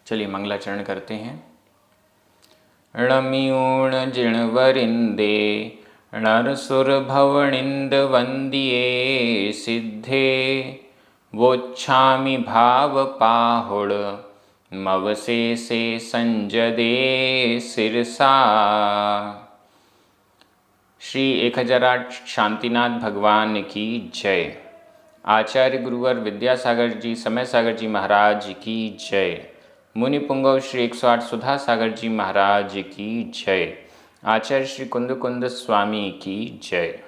चलिए मंगलाचरण करते हैं। णम्यूण जिणवरिंदे नरसुर भवनिंद वंदिये सिद्धे वोच्छामि भाव पाहुड़ मवसे से संजदे सिरसा। श्री 1008 शांतिनाथ भगवान की जय। आचार्य गुरुवर विद्यासागर जी समय सागर जी महाराज की जय। मुनि पुंगव श्री 108 सुधा सागर जी महाराज की जय। आचार्य श्री कुंद कुंद स्वामी की जय।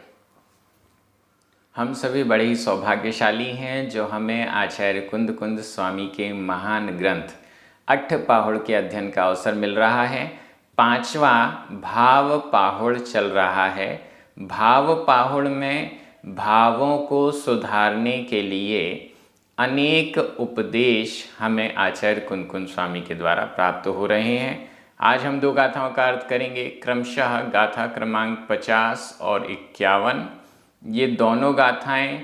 हम सभी बड़े ही सौभाग्यशाली हैं जो हमें आचार्य कुंद कुंद स्वामी के महान ग्रंथ अट्ठपाहुड़ के अध्ययन का अवसर मिल रहा है। 5वां भाव पाहुड़ चल रहा है। भाव पाहुड़ में भावों को सुधारने के लिए अनेक उपदेश हमें आचार्य कुंद कुंद स्वामी के द्वारा प्राप्त हो रहे हैं। आज हम 2 गाथाओं का अर्थ करेंगे, क्रमशः गाथा क्रमांक 50 और 51। ये दोनों गाथाएं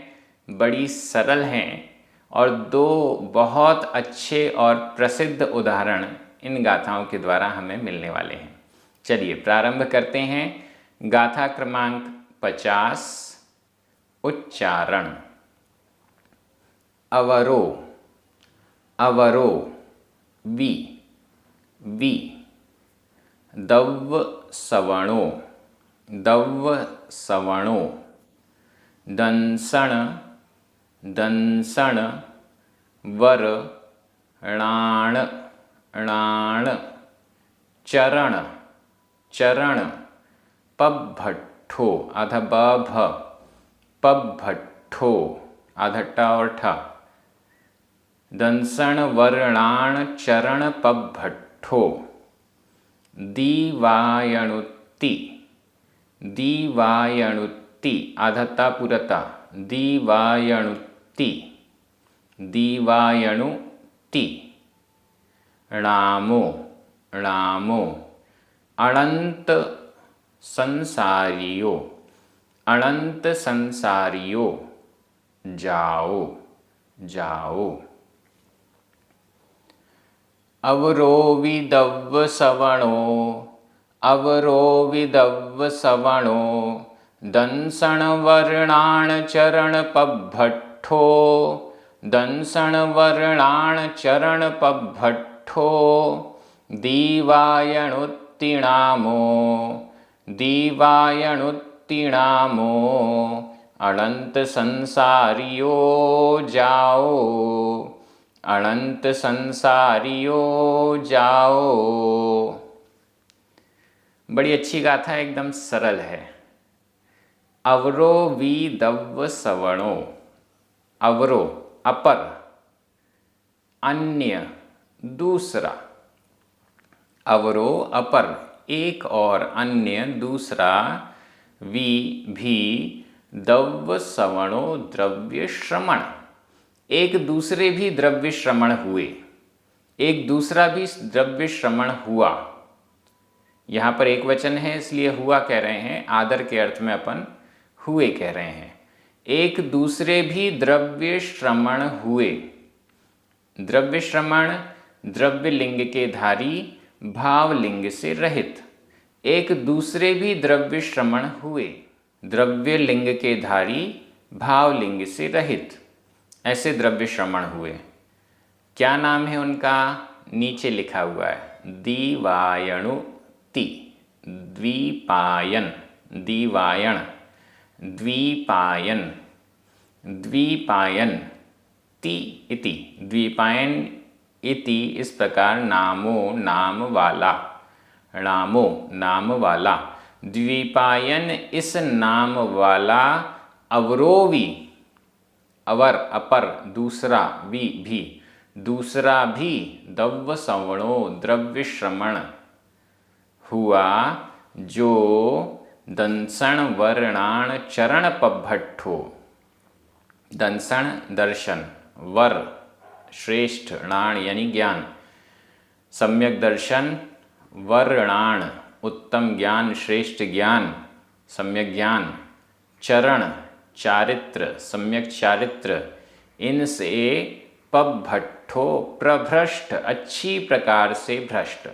बड़ी सरल हैं और 2 बहुत अच्छे और प्रसिद्ध उदाहरण इन गाथाओं के द्वारा हमें मिलने वाले हैं। चलिए प्रारंभ करते हैं। गाथा क्रमांक 50। उच्चारण। अवरो अवरो वि वि। दव्व सवणो दव्व सवणो। दंसण दंसण। वर णाण णाण। चरण चरण। पभट्ठो आधा ब भ। पभट्ठो आधा ट और ठ। दंसण वर्णाण चरण पभट्ठो। दीवायणुत्ति दीवायणुत्ति आधा ता पुरता। दीवायणुत्ति दीवायणुत्ति। णामो णामो। अनंत संसारियो अनंत संसारियो। जाओ जाओ। अवरो विदव्व सवणो अवरो विदव्व सवणो। दंसण वर्णाण चरण पभट्ठो दंसण वर्णाण चरण पभट्ठो। दीवायणुत्तिणामो दीवायणुत्तिणामो। अनंत संसारियो जाओ अनंत संसारियो जाओ। बड़ी अच्छी गाथा है, एकदम सरल है। अवरो वि दव्व सवणो। अवरो अपर, अन्य दूसरा। अवरो अपर एक और अन्य दूसरा। वि भी। दव्व सवणो द्रव्य श्रमण एक दूसरे भी द्रव्य श्रमण हुए, एक दूसरा भी द्रव्य श्रमण हुआ। यहाँ पर एक वचन है इसलिए हुआ कह रहे हैं, आदर के अर्थ में अपन हुए कह रहे हैं। एक दूसरे भी द्रव्य श्रमण हुए। द्रव्य श्रमण द्रव्य लिंग के धारी, भाव लिंग से रहित। एक दूसरे भी द्रव्य श्रमण हुए। द्रव्य लिंग के धारी, भाव लिंग से रहित, ऐसे द्रव्य श्रमण हुए। क्या नाम है उनका? नीचे लिखा हुआ है। दीवायणुत्ति द्विपायन। दीवायण द्विपायन। द्विपायन ति इति। द्विपायन इति इस प्रकार नामो नाम वाला। नामो नाम वाला। द्विपायन इस नाम वाला। अवरोवी अवर अपर दूसरा, वि भी दूसरा भी। दव्व सवणो द्रव्य श्रमण हुआ, जो दंसण वर्णाण चरण पभट्ठो। दंसण दर्शन, वर श्रेष्ठ, णाण यानी ज्ञान, सम्यक दर्शन, वर्णाण उत्तम ज्ञान, श्रेष्ठ ज्ञान, सम्यक ज्ञान, चरण चारित्र, सम्यक चारित्र, इनसे पभट्ठो पब्भट्ठो प्रभ्रष्ट, अच्छी प्रकार से भ्रष्ट।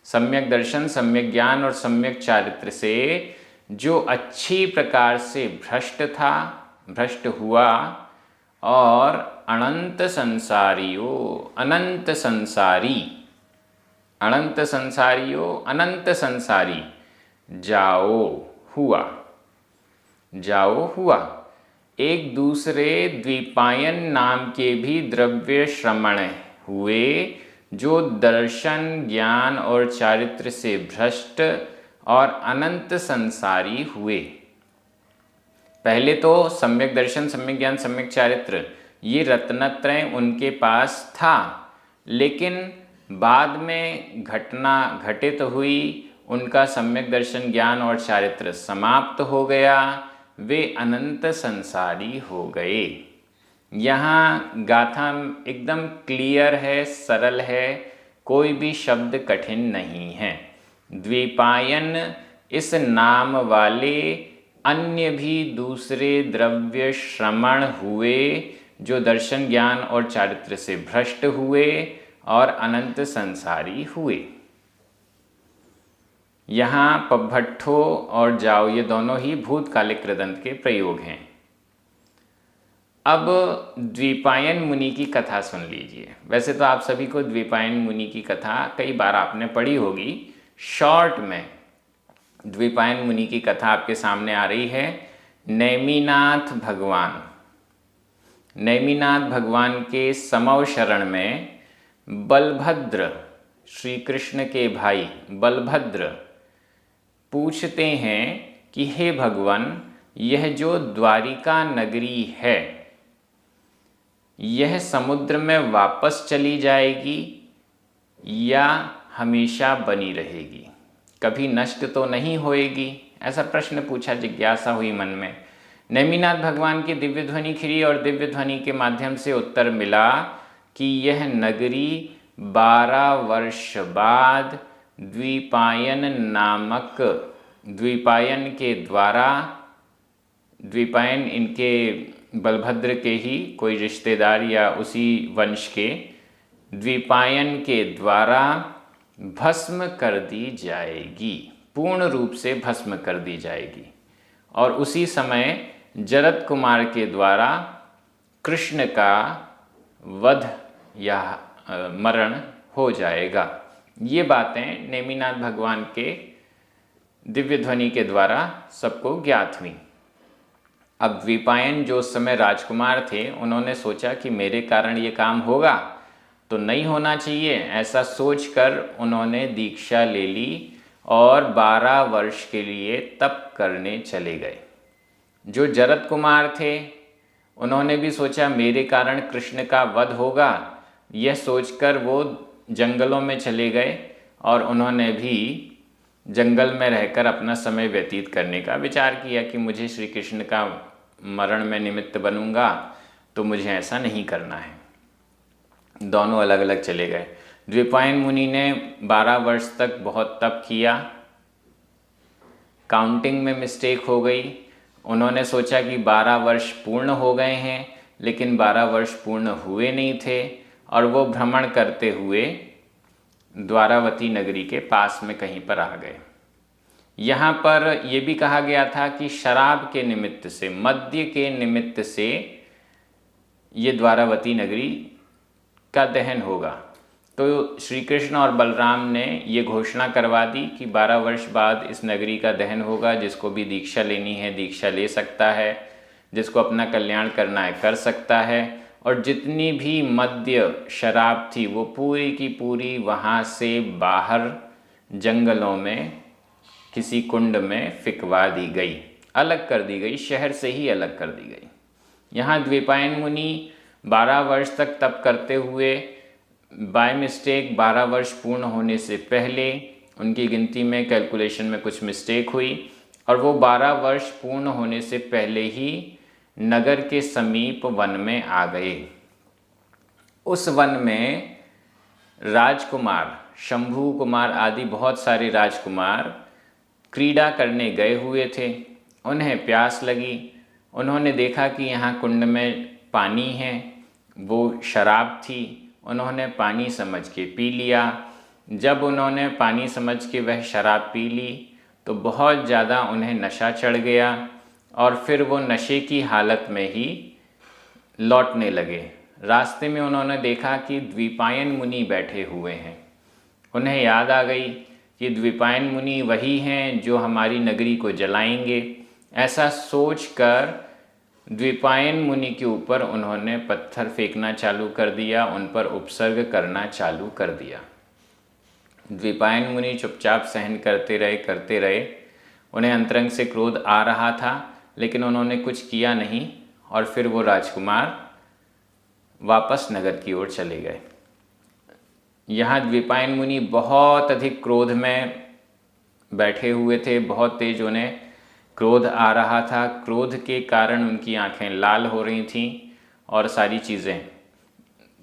सम्यक दर्शन, सम्यक ज्ञान और सम्यक चारित्र से जो अच्छी प्रकार से भ्रष्ट था, भ्रष्ट हुआ, और अनंत संसारियों, अनंत संसारी, अनंत संसारियों, अनंत संसारी, जाओ हुआ, जाओ हुआ। एक दूसरे द्विपायन नाम के भी द्रव्य श्रमण हुए, जो दर्शन, ज्ञान और चारित्र से भ्रष्ट और अनंत संसारी हुए। पहले तो सम्यक दर्शन, सम्यक ज्ञान, सम्यक चारित्र, ये रत्नत्रय उनके पास था, लेकिन बाद में घटना घटित हुई, उनका सम्यक दर्शन, ज्ञान और चारित्र समाप्त हो गया, वे अनंत संसारी हो गए। यहाँ गाथा एकदम क्लियर है, सरल है, कोई भी शब्द कठिन नहीं है। द्विपायन इस नाम वाले अन्य भी दूसरे द्रव्य श्रमण हुए, जो दर्शन, ज्ञान और चारित्र से भ्रष्ट हुए और अनंत संसारी हुए। यहाँ पब्भट्ठो और जाओ ये दोनों ही भूतकालिक कृदंत के प्रयोग हैं। अब द्विपायन मुनि की कथा सुन लीजिए। वैसे तो आप सभी को द्विपायन मुनि की कथा कई बार आपने पढ़ी होगी। शॉर्ट में द्विपायन मुनि की कथा आपके सामने आ रही है। नेमिनाथ भगवान, नेमिनाथ भगवान के समव शरण में बलभद्र, श्री कृष्ण के भाई बलभद्र पूछते हैं कि हे भगवान, यह जो द्वारिका नगरी है, यह समुद्र में वापस चली जाएगी या हमेशा बनी रहेगी, कभी नष्ट तो नहीं होएगी? ऐसा प्रश्न पूछा, जिज्ञासा हुई मन में। नेमिनाथ भगवान की दिव्य ध्वनि खिरी और दिव्य ध्वनि के माध्यम से उत्तर मिला कि यह नगरी 12 वर्ष बाद द्विपायन नामक, द्विपायन के द्वारा, द्विपायन इनके बलभद्र के ही कोई रिश्तेदार या उसी वंश के, द्विपायन के द्वारा भस्म कर दी जाएगी, पूर्ण रूप से भस्म कर दी जाएगी। और उसी समय जरत कुमार के द्वारा कृष्ण का वध या मरण हो जाएगा। ये बातें नेमिनाथ भगवान के दिव्य ध्वनि के द्वारा सबको ज्ञात हुई। अब द्विपायन जो उस समय राजकुमार थे, उन्होंने सोचा कि मेरे कारण ये काम होगा तो नहीं होना चाहिए। ऐसा सोचकर उन्होंने दीक्षा ले ली और 12 वर्ष के लिए तप करने चले गए। जो जरत कुमार थे, उन्होंने भी सोचा मेरे कारण कृष्ण का वध होगा, यह सोचकर वो जंगलों में चले गए और उन्होंने भी जंगल में रहकर अपना समय व्यतीत करने का विचार किया कि मुझे श्री कृष्ण का मरण में निमित्त बनूंगा, तो मुझे ऐसा नहीं करना है। दोनों अलग अलग चले गए। द्विपायन मुनि ने 12 वर्ष तक बहुत तप किया, काउंटिंग में मिस्टेक हो गई। उन्होंने सोचा कि 12 वर्ष पूर्ण हो गए हैं, लेकिन 12 वर्ष पूर्ण हुए नहीं थे और वो भ्रमण करते हुए द्वारावती नगरी के पास में कहीं पर आ गए। यहाँ पर यह भी कहा गया था कि शराब के निमित्त से, मद्य के निमित्त से ये द्वारावती नगरी का दहन होगा। तो श्री कृष्ण और बलराम ने ये घोषणा करवा दी कि 12 वर्ष बाद इस नगरी का दहन होगा। जिसको भी दीक्षा लेनी है दीक्षा ले सकता है, जिसको अपना कल्याण करना है कर सकता है, और जितनी भी मद्य शराब थी वो पूरी की पूरी वहाँ से बाहर जंगलों में किसी कुंड में फिकवा दी गई, अलग कर दी गई, शहर से ही अलग कर दी गई। यहाँ द्विपायन मुनि 12 वर्ष तक तप करते हुए बाय मिस्टेक 12 वर्ष पूर्ण होने से पहले उनकी गिनती में, कैलकुलेशन में कुछ मिस्टेक हुई और वो 12 वर्ष पूर्ण होने से पहले ही नगर के समीप वन में आ गए। उस वन में राजकुमार, शंभू कुमार आदि बहुत सारे राजकुमार क्रीड़ा करने गए हुए थे। उन्हें प्यास लगी। उन्होंने देखा कि यहाँ कुंड में पानी है, वो शराब थी, उन्होंने पानी समझ के पी लिया। जब उन्होंने पानी समझ के वह शराब पी ली तो बहुत ज़्यादा उन्हें नशा चढ़ गया और फिर वो नशे की हालत में ही लौटने लगे। रास्ते में उन्होंने देखा कि द्विपायन मुनि बैठे हुए हैं। उन्हें याद आ गई कि द्विपायन मुनि वही हैं जो हमारी नगरी को जलाएंगे। ऐसा सोचकर द्विपायन मुनि के ऊपर उन्होंने पत्थर फेंकना चालू कर दिया, उन पर उपसर्ग करना चालू कर दिया। द्विपायन मुनि चुपचाप सहन करते रहे। उन्हें अंतरंग से क्रोध आ रहा था लेकिन उन्होंने कुछ किया नहीं और फिर वो राजकुमार वापस नगर की ओर चले गए। यहाँ द्विपायन मुनि बहुत अधिक क्रोध में बैठे हुए थे, बहुत तेज उन्हें क्रोध आ रहा था। क्रोध के कारण उनकी आंखें लाल हो रही थीं और सारी चीज़ें।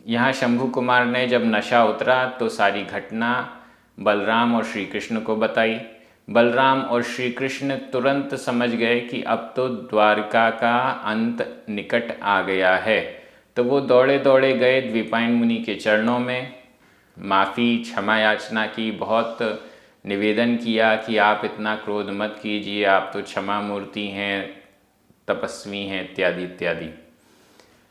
यहाँ शंभु कुमार ने जब नशा उतरा तो सारी घटना बलराम और श्री कृष्ण को बताई। बलराम और श्री कृष्ण तुरंत समझ गए कि अब तो द्वारका का अंत निकट आ गया है। तो वो दौड़े दौड़े गए द्विपायन मुनि के चरणों में, माफ़ी क्षमा याचना की, बहुत निवेदन किया कि आप इतना क्रोध मत कीजिए, आप तो क्षमा मूर्ति हैं, तपस्वी हैं, इत्यादि इत्यादि।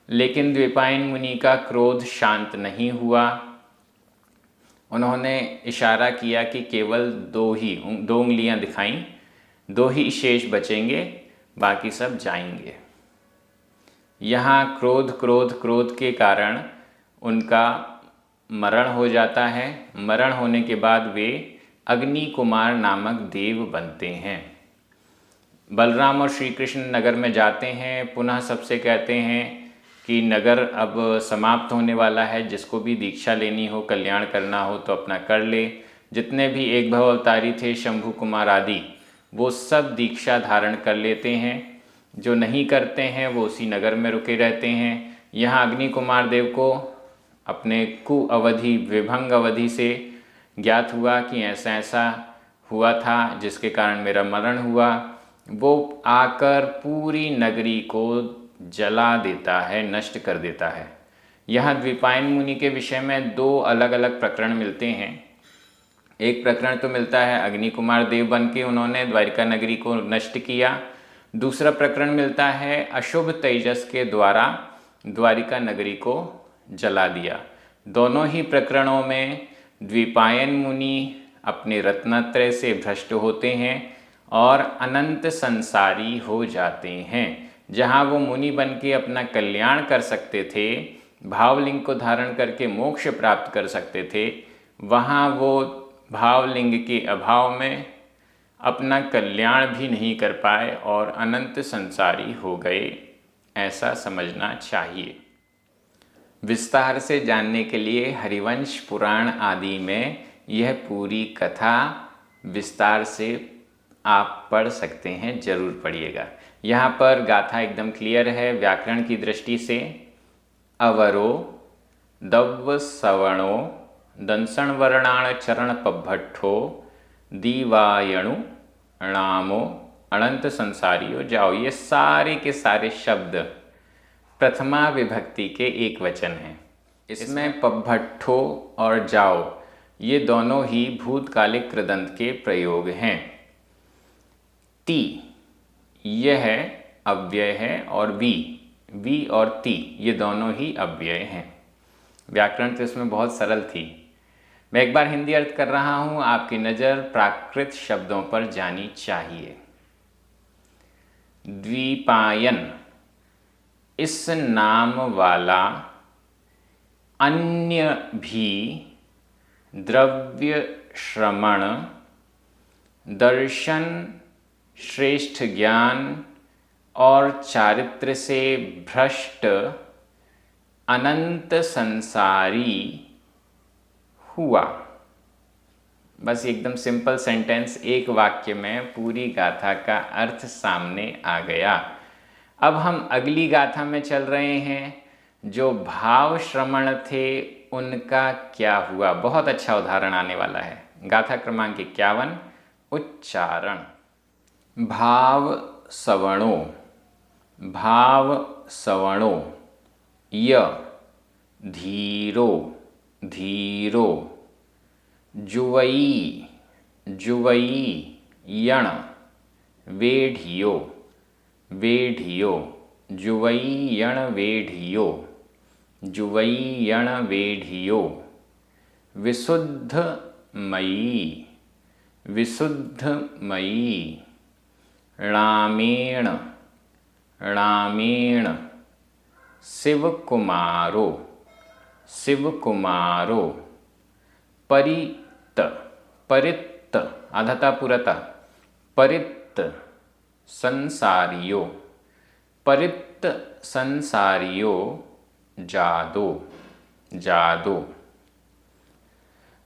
लेकिन द्विपायन मुनि का क्रोध शांत नहीं हुआ। उन्होंने इशारा किया कि केवल दो उंगलियां दिखाईं, 2 ही शेष बचेंगे, बाकी सब जाएंगे। यहाँ क्रोध क्रोध क्रोध के कारण उनका मरण हो जाता है। मरण होने के बाद वे अग्नि कुमार नामक देव बनते हैं। बलराम और श्री कृष्ण नगर में जाते हैं, पुनः सबसे कहते हैं कि नगर अब समाप्त होने वाला है, जिसको भी दीक्षा लेनी हो, कल्याण करना हो तो अपना कर ले। जितने भी एक भव अवतारी थे, शंभु कुमार आदि, वो सब दीक्षा धारण कर लेते हैं। जो नहीं करते हैं वो उसी नगर में रुके रहते हैं। यहाँ अग्नि कुमार देव को अपने कुअवधि विभंग अवधि से ज्ञात हुआ कि ऐसा ऐसा हुआ था जिसके कारण मेरा मरण हुआ। वो आकर पूरी नगरी को जला देता है, नष्ट कर देता है। यहाँ द्विपायन मुनि के विषय में 2 अलग अलग प्रकरण मिलते हैं। एक प्रकरण तो मिलता है अग्नि कुमार देव बन के उन्होंने द्वारिका नगरी को नष्ट किया। दूसरा प्रकरण मिलता है अशुभ तेजस के द्वारा द्वारिका नगरी को जला दिया। दोनों ही प्रकरणों में द्विपायन मुनि अपने रत्नत्रय से भ्रष्ट होते हैं और अनंत संसारी हो जाते हैं। जहाँ वो मुनि बन के अपना कल्याण कर सकते थे, भावलिंग को धारण करके मोक्ष प्राप्त कर सकते थे, वहाँ वो भावलिंग के अभाव में अपना कल्याण भी नहीं कर पाए और अनंत संसारी हो गए, ऐसा समझना चाहिए। विस्तार से जानने के लिए हरिवंश पुराण आदि में यह पूरी कथा विस्तार से आप पढ़ सकते हैं, जरूर पढ़िएगा। यहाँ पर गाथा एकदम क्लियर है व्याकरण की दृष्टि से। अवरो दव्व सवणो दंसण वर्णाण चरण पभट्ठो दीवायणु अणामो अनंत संसारियो जाओ। ये सारे के सारे शब्द प्रथमा विभक्ति के एक वचन हैं। इसमें पभट्ठो और जाओ ये दोनों ही भूतकालिक कृदंत के प्रयोग हैं। ती यह अव्यय है और वी और ती ये दोनों ही अव्यय हैं। व्याकरण तो इसमें बहुत सरल थी। मैं एक बार हिंदी अर्थ कर रहा हूँ, आपकी नज़र प्राकृत शब्दों पर जानी चाहिए। द्विपायन इस नाम वाला अन्य भी द्रव्य श्रवण दर्शन श्रेष्ठ ज्ञान और चारित्र से भ्रष्ट अनंत संसारी हुआ। बस एकदम सिंपल सेंटेंस, एक वाक्य में पूरी गाथा का अर्थ सामने आ गया। अब हम अगली गाथा में चल रहे हैं। जो भाव श्रवण थे उनका क्या हुआ, बहुत अच्छा उदाहरण आने वाला है। गाथा क्रमांक 51 उच्चारण। भाव सवणो य धीरो धीरो, जुवई, जुवई यण, वेढ़ियो, वेढ़ियो, जुवई यण वेढ़ियो, जुवई यण वेढ़ियो, विशुद्धमयी, विशुद्धमयी, रामेण, रामेण, शिवकुमारो, शिवकुमारो, परित, परित आधता पुरता, परित संसारियो, परित संसारियो, जादो, जादो,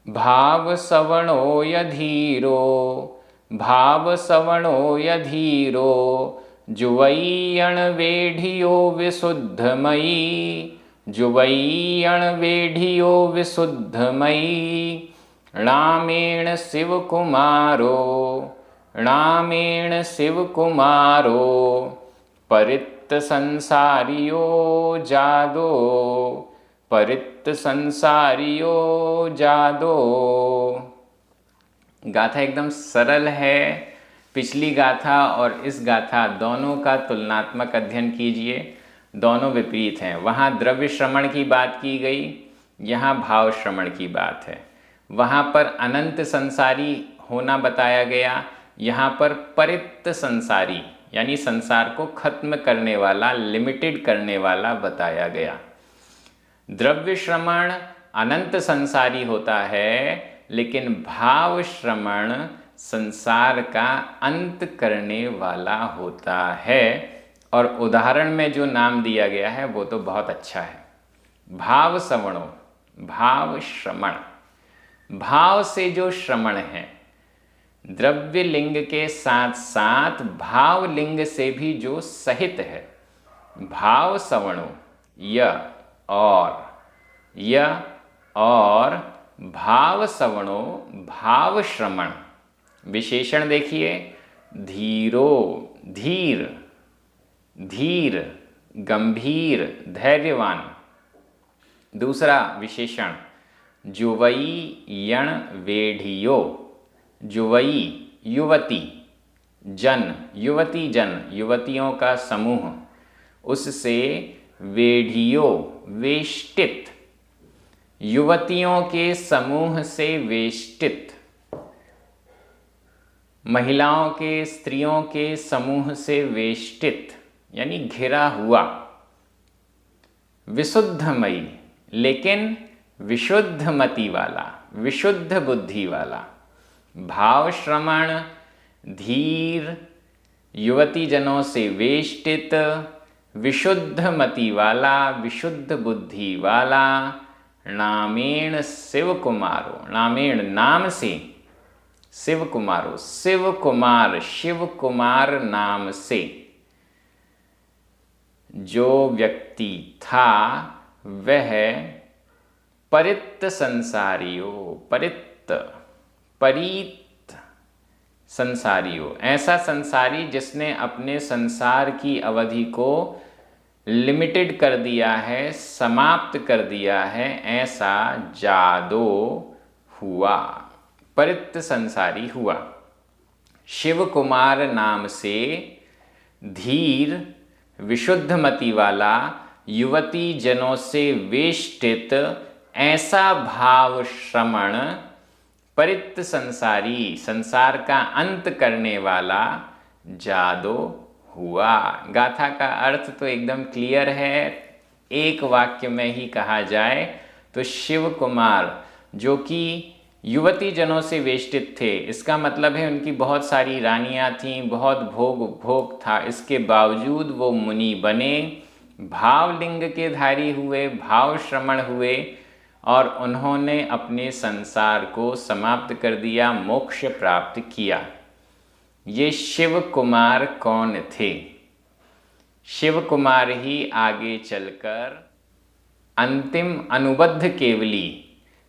भावसवणो यधीरो, भावसवणो यधीरो, जुवैयण वेढ़ियो विशुद्धमयी, जुवैयण वेढ़ियो विशुद्धमयी, रामेण शिवकुमारो, रामेण शिवकुमारो, परित संसारियो जादो, परित संसारियो जादो। गाथा एकदम सरल है। पिछली गाथा और इस गाथा दोनों का तुलनात्मक अध्ययन कीजिए, दोनों विपरीत हैं। वहाँ द्रव्य श्रवण की बात की गई, यहाँ भाव श्रवण की बात है। वहाँ पर अनंत संसारी होना बताया गया, यहाँ पर परित संसारी यानी संसार को खत्म करने वाला, लिमिटेड करने वाला बताया गया। द्रव्य श्रवण अनंत संसारी होता है, लेकिन भाव श्रवण संसार का अंत करने वाला होता है। और उदाहरण में जो नाम दिया गया है वो तो बहुत अच्छा है। भाव श्रवणो, भाव श्रवण, भाव से जो श्रवण है, द्रव्य लिंग के साथ साथ भाव लिंग से भी जो सहित है। भाव श्रवणो य और भाव श्रवणो भाव श्रवण। विशेषण देखिए, धीरो, धीर, धीर, गंभीर, धैर्यवान। दूसरा विशेषण, जुवई यण वेढ़ियो, जुवई युवती, जन युवती, जन युवतियों का समूह, उससे वेढ़ियो वेष्टित, युवतियों के समूह से वेष्टित, महिलाओं के, स्त्रियों के समूह से वेष्टित यानी घिरा हुआ। विशुद्धमयी लेकिन विशुद्ध मति वाला, विशुद्ध बुद्धि वाला। भाव श्रवण, धीर, युवती जनों से वेष्टित, विशुद्ध मति वाला, विशुद्ध बुद्धि वाला। नामेण शिवकुमारो, नामेण नाम से, शिवकुमारो, शिवकुमार, शिवकुमार नाम से जो व्यक्ति था वह परित संसारियो, परित, परीत संसारियो, ऐसा संसारी जिसने अपने संसार की अवधि को लिमिटेड कर दिया है, समाप्त कर दिया है, ऐसा जादो हुआ, परित संसारी हुआ। शिव कुमार नाम से धीर, विशुद्ध मति वाला, युवती जनों से वेष्टित ऐसा भाव श्रवण, परित संसारी, संसार का अंत करने वाला जादो हुआ। गाथा का अर्थ तो एकदम क्लियर है। एक वाक्य में ही कहा जाए तो शिव कुमार जो कि युवती जनों से वेष्टित थे, इसका मतलब है उनकी बहुत सारी रानियां थीं, बहुत भोग था, इसके बावजूद वो मुनि बने, भावलिंग के धारी हुए, भाव श्रवण हुए और उन्होंने अपने संसार को समाप्त कर दिया, मोक्ष प्राप्त किया। ये शिव कुमार कौन थे? शिव कुमार ही आगे चलकर अंतिम अनुबद्ध केवली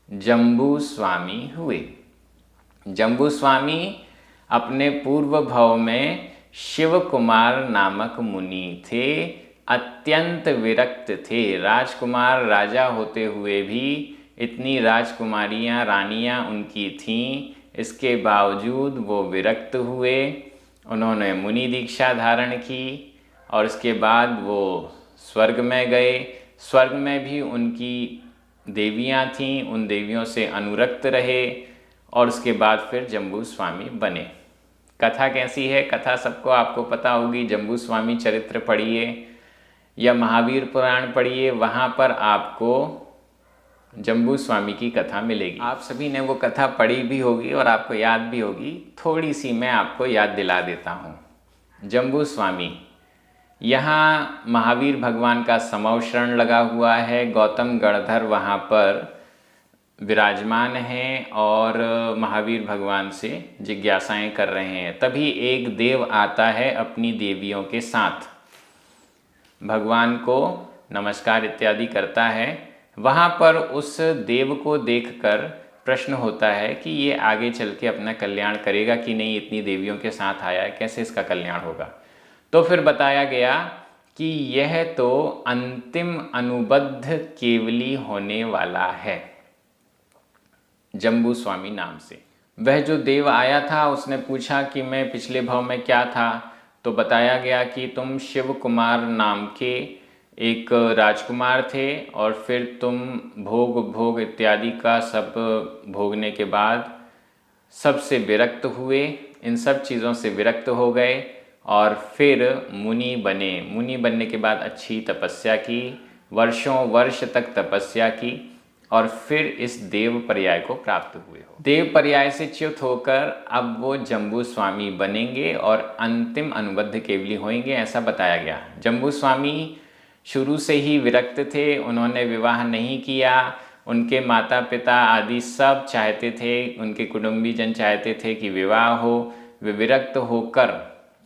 जम्बू स्वामी हुए। जम्बू स्वामी अपने पूर्व भव में शिव कुमार नामक मुनि थे, अत्यंत विरक्त थे। राजकुमार राजा होते हुए भी इतनी राजकुमारियां रानियां उनकी थीं, इसके बावजूद वो विरक्त हुए। उन्होंने मुनि दीक्षा धारण की और उसके बाद वो स्वर्ग में गए। स्वर्ग में भी उनकी देवियां थीं, उन देवियों से अनुरक्त रहे और उसके बाद फिर जम्बू स्वामी बने। कथा कैसी है? कथा सबको आपको पता होगी। जम्बू स्वामी चरित्र पढ़िए या महावीर पुराण पढ़िए, वहाँ पर आपको जम्बू स्वामी की कथा मिलेगी। आप सभी ने वो कथा पढ़ी भी होगी और आपको याद भी होगी। थोड़ी सी मैं आपको याद दिला देता हूँ। जम्बू स्वामी, यहाँ महावीर भगवान का समवशरण लगा हुआ है। गौतम गणधर वहाँ पर विराजमान हैं और महावीर भगवान से जिज्ञासाएं कर रहे हैं। तभी एक देव आता है अपनी देवियों के साथ, भगवान को नमस्कार इत्यादि करता है। वहाँ पर उस देव को देखकर प्रश्न होता है कि ये आगे चल के अपना कल्याण करेगा कि नहीं, इतनी देवियों के साथ आया है, कैसे इसका कल्याण होगा। तो फिर बताया गया कि यह तो अंतिम अनुबद्ध केवली होने वाला है, जम्बू स्वामी नाम से। वह जो देव आया था उसने पूछा कि मैं पिछले भाव में क्या था, तो बताया गया कि तुम शिव कुमार नाम के एक राजकुमार थे और फिर तुम भोग इत्यादि का सब भोगने के बाद सबसे विरक्त हुए, इन सब चीज़ों से विरक्त हो गए और फिर मुनि बने। मुनि बनने के बाद अच्छी तपस्या की, वर्षों वर्ष तक तपस्या की और फिर इस देव पर्याय को प्राप्त हुए हो। देव पर्याय से च्युत होकर अब वो जम्बू स्वामी बनेंगे और अंतिम अनुबद्ध केवली होंगे, ऐसा बताया गया। जम्बू स्वामी शुरू से ही विरक्त थे, उन्होंने विवाह नहीं किया। उनके माता पिता आदि सब चाहते थे, उनके कुटुंबीजन चाहते थे कि विवाह हो। वे विरक्त होकर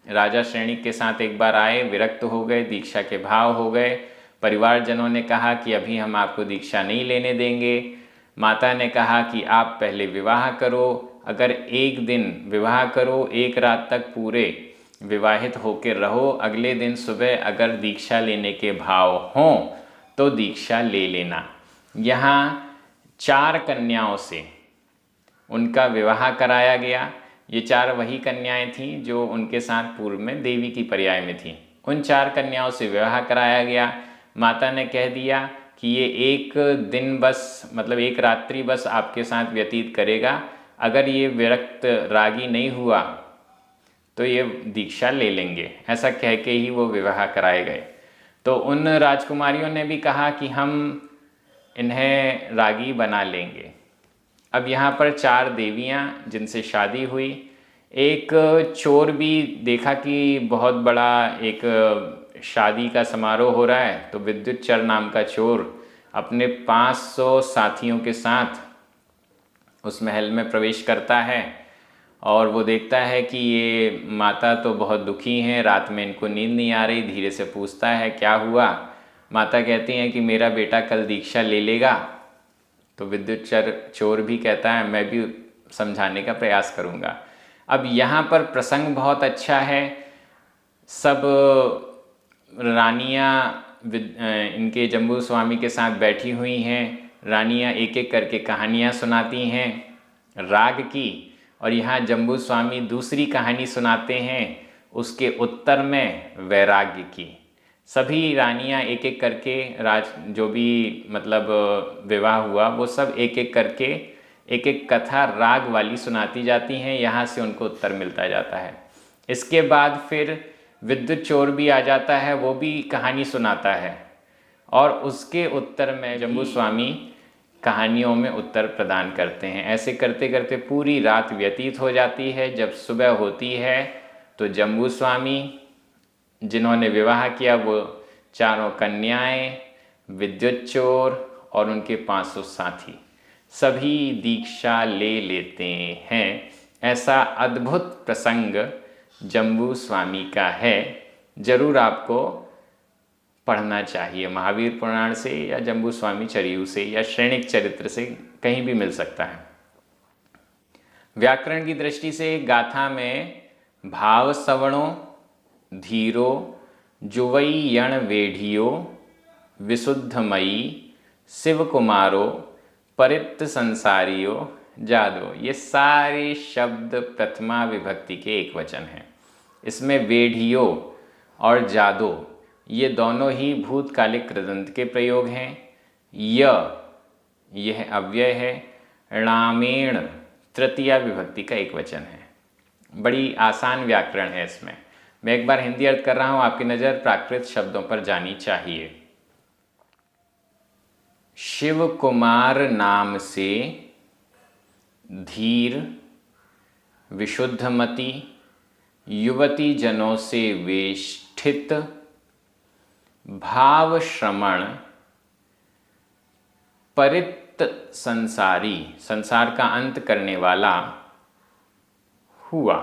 राजा श्रेणिक के साथ एक बार आए, विरक्त हो गए, दीक्षा के भाव हो गए। परिवारजनों ने कहा कि अभी हम आपको दीक्षा नहीं लेने देंगे। माता ने कहा कि आप पहले विवाह करो, अगर एक दिन विवाह करो, एक रात तक पूरे विवाहित होकर रहो, अगले दिन सुबह अगर दीक्षा लेने के भाव हों तो दीक्षा ले लेना। यहाँ 4 कन्याओं से उनका विवाह कराया गया। ये 4 वही कन्याएं थीं जो उनके साथ पूर्व में देवी की पर्याय में थीं। उन 4 कन्याओं से विवाह कराया गया। माता ने कह दिया कि ये एक दिन बस, मतलब एक रात्रि बस आपके साथ व्यतीत करेगा, अगर ये विरक्त रागी नहीं हुआ तो ये दीक्षा ले लेंगे। ऐसा कह के ही वो विवाह कराए गए। तो उन राजकुमारियों ने भी कहा कि हम इन्हें रागी बना लेंगे। अब यहाँ पर 4 देवियाँ जिनसे शादी हुई, एक चोर भी देखा कि बहुत बड़ा एक शादी का समारोह हो रहा है, तो विद्युच्चर नाम का चोर अपने 500 साथियों के साथ उस महल में प्रवेश करता है और वो देखता है कि ये माता तो बहुत दुखी हैं, रात में इनको नींद नहीं आ रही। धीरे से पूछता है क्या हुआ। माता कहती हैं कि मेरा बेटा कल दीक्षा ले लेगा। तो विद्युच्चर चोर भी कहता है मैं भी समझाने का प्रयास करूँगा। अब यहाँ पर प्रसंग बहुत अच्छा है। सब रानियाँ इनके जम्बू स्वामी के साथ बैठी हुई हैं। रानियाँ एक एक करके कहानियाँ सुनाती हैं राग की, और यहाँ जम्बू स्वामी दूसरी कहानी सुनाते हैं उसके उत्तर में वैराग्य की। सभी रानियाँ एक एक करके जो भी मतलब विवाह हुआ वो सब एक एक करके एक एक कथा राग वाली सुनाती जाती हैं। यहाँ से उनको उत्तर मिलता जाता है। इसके बाद फिर विद्युत चोर भी आ जाता है, वो भी कहानी सुनाता है और उसके उत्तर में जम्बू स्वामी कहानियों में उत्तर प्रदान करते हैं। ऐसे करते करते पूरी रात व्यतीत हो जाती है। जब सुबह होती है तो जम्बू स्वामी जिन्होंने विवाह किया वो 4 कन्याएं, विद्युत चोर और उनके 500 साथी सभी दीक्षा ले लेते हैं। ऐसा अद्भुत प्रसंग जम्बू स्वामी का है, जरूर आपको पढ़ना चाहिए। महावीर पुराण से या जम्बू स्वामी चरियु से या श्रेणिक चरित्र से कहीं भी मिल सकता है। व्याकरण की दृष्टि से गाथा में भाव सवणों, धीरो, जुवई यण वेढ़ियो, विशुद्धमयी, शिव कुमारो, परित संसारियो जादो, ये सारे शब्द प्रथमा विभक्ति के एक वचन हैं। इसमें वेढ़ियो और जादो ये दोनों ही भूतकालिक कृदंत के प्रयोग हैं। यह अव्यय है। रामेण तृतीया विभक्ति का एक वचन है। बड़ी आसान व्याकरण है इसमें। मैं एक बार हिंदी अर्थ कर रहा हूं, आपकी नज़र प्राकृत शब्दों पर जानी चाहिए। शिव कुमार नाम से धीर विशुद्धमति युवती जनों से वेष्ठित भाव श्रमण परित संसारी, संसार का अंत करने वाला हुआ।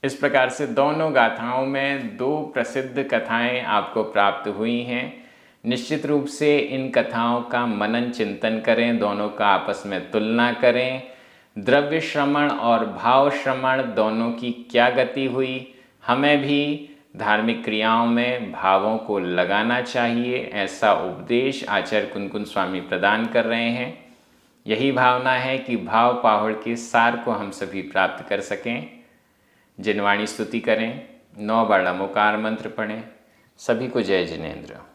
इस प्रकार से दोनों गाथाओं में दो प्रसिद्ध कथाएं आपको प्राप्त हुई हैं। निश्चित रूप से इन कथाओं का मनन चिंतन करें, दोनों का आपस में तुलना करें। द्रव्य श्रमण और भाव श्रमण दोनों की क्या गति हुई, हमें भी धार्मिक क्रियाओं में भावों को लगाना चाहिए, ऐसा उपदेश आचार्य कुनकुन स्वामी प्रदान कर रहे हैं। यही भावना है कि भाव पाहुड़ के सार को हम सभी प्राप्त कर सकें। जिनवाणी स्तुति करें, 9 बार नमोकार मंत्र पढ़ें। सभी को जय जिनेन्द्र।